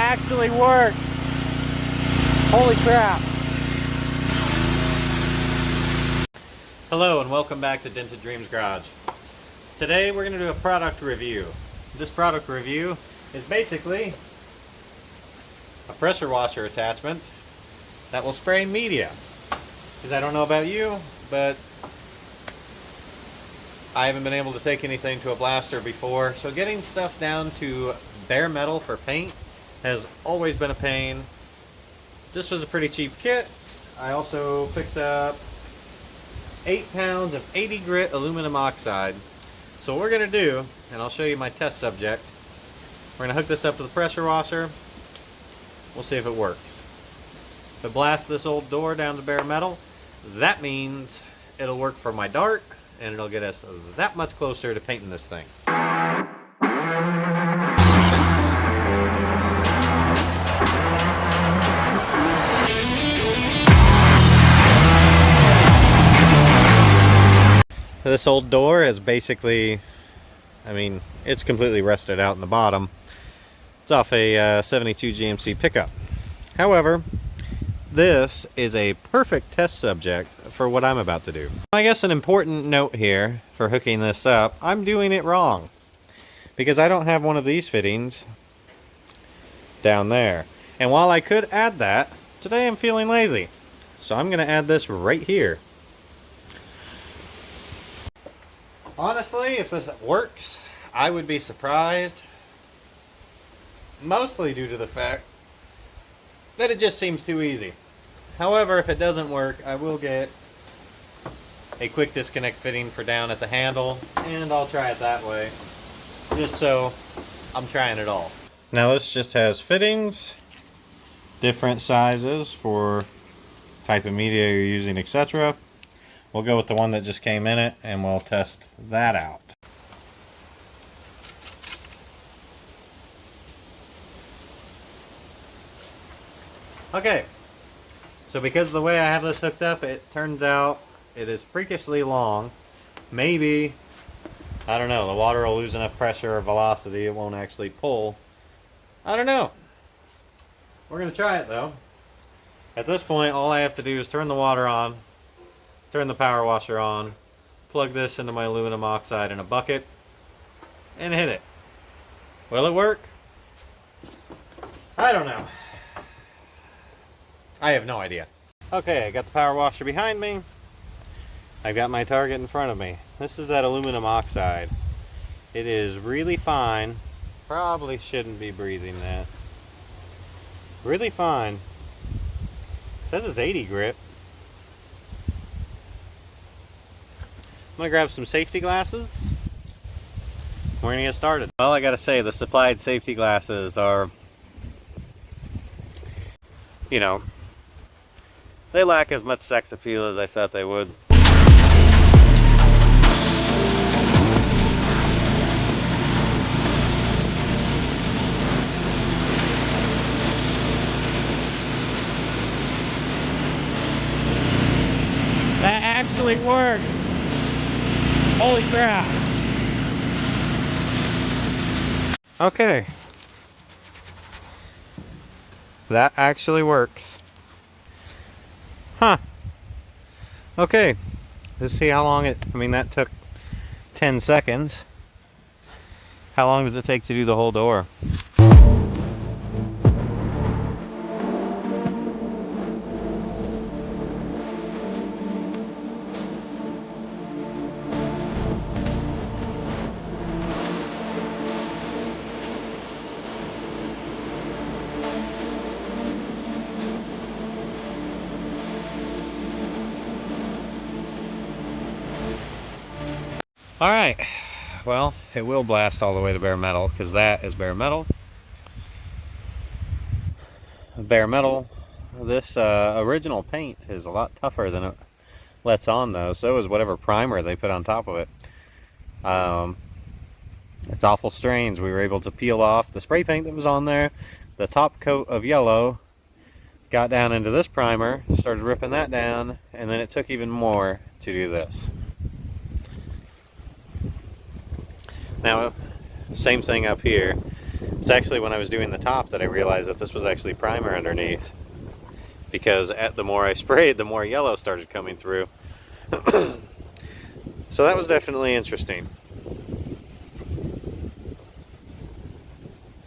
actually worked. Holy crap. Hello and welcome back to Dented Dreams Garage. Today we're going to do a product review. This product review is basically a pressure washer attachment that will spray media. Because I don't know about you, but I haven't been able to take anything to a blaster before, so getting stuff down to bare metal for paint has always been a pain. This was a pretty cheap kit. I also picked up 8 pounds of 80 grit aluminum oxide. So what we're going to do, and I'll show you my test subject, we're going to hook this up to the pressure washer. We'll see if it works. If it blasts this old door down to bare metal, that means it'll work for my dart, and it'll get us that much closer to painting this thing. This old door is basically, it's completely rusted out in the bottom. It's off a 72 GMC pickup. However, this is a perfect test subject for what I'm about to do. I guess an important note here for hooking this up, I'm doing it wrong. Because I don't have one of these fittings down there. And while I could add that, today I'm feeling lazy. So I'm going to add this right here. Honestly, if this works, I would be surprised. Mostly due to the fact that it just seems too easy. However, if it doesn't work, I will get a quick disconnect fitting for down at the handle, and I'll try it that way, just so I'm trying it all. Now this just has fittings, different sizes for type of media you're using, etc. We'll go with the one that just came in it, and we'll test that out. Okay, so because of the way I have this hooked up, it turns out it is freakishly long. Maybe, I don't know, the water will lose enough pressure or velocity, it won't actually pull. I don't know. We're going to try it though. At this point, all I have to do is turn the water on, turn the power washer on, plug this into my aluminum oxide in a bucket, and hit it. Will it work? I don't know. I have no idea. Okay, I got the power washer behind me. I've got my target in front of me. This is that aluminum oxide. It is really fine. Probably shouldn't be breathing that. Really fine. It says it's 80 grit. I'm gonna grab some safety glasses. We're gonna get started. Well, I gotta say, the supplied safety glasses are, you know, they lack as much sex appeal as I thought they would. That actually worked. Holy crap. Okay. That actually works. Huh. Okay. Let's see how long that took 10 seconds. How long does it take to do the whole door? Alright, well, it will blast all the way to bare metal, because that is bare metal. Bare metal, this original paint is a lot tougher than it lets on though, so is whatever primer they put on top of it. It's awful strange. We were able to peel off the spray paint that was on there, the top coat of yellow, got down into this primer, started ripping that down, and then it took even more to do this. Now, same thing up here. It's actually when I was doing the top that I realized that this was actually primer underneath, because the more I sprayed, the more yellow started coming through. So that was definitely interesting.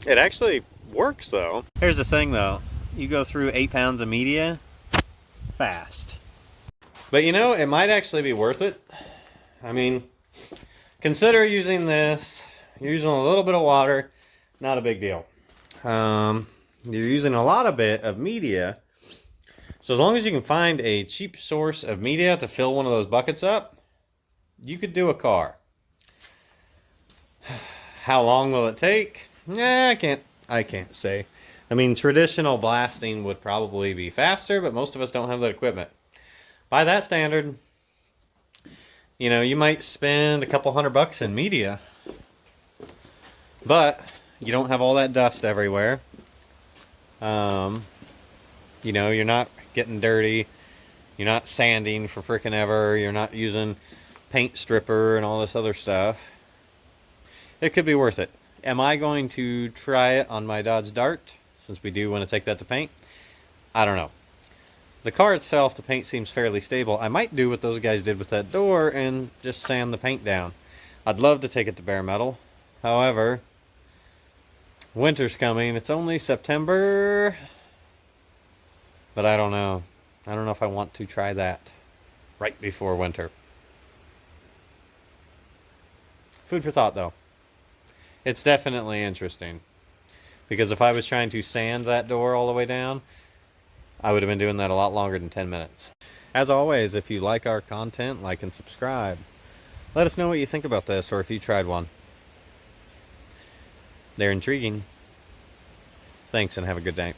It actually works though. Here's the thing though, you go through 8 pounds of media fast. But you know, it might actually be worth it. I mean, consider using this. You're using a little bit of water, not a big deal. You're using a lot of media. So as long as you can find a cheap source of media to fill one of those buckets up, you could do a car. How long will it take? I can't say. I mean, traditional blasting would probably be faster, but most of us don't have that equipment. By that standard, you know, you might spend a couple $100 in media, but you don't have all that dust everywhere. You know, you're not getting dirty. You're not sanding for frickin' ever. You're not using paint stripper and all this other stuff. It could be worth it. Am I going to try it on my Dodge Dart, since we do want to take that to paint? I don't know. The car itself, the paint seems fairly stable. I might do what those guys did with that door and just sand the paint down. I'd love to take it to bare metal. However, winter's coming. It's only September, but I don't know. I don't know if I want to try that right before winter. Food for thought, though. It's definitely interesting, because if I was trying to sand that door all the way down, I would have been doing that a lot longer than 10 minutes. As always, if you like our content, like and subscribe. Let us know what you think about this, or if you tried one. They're intriguing. Thanks, and have a good day.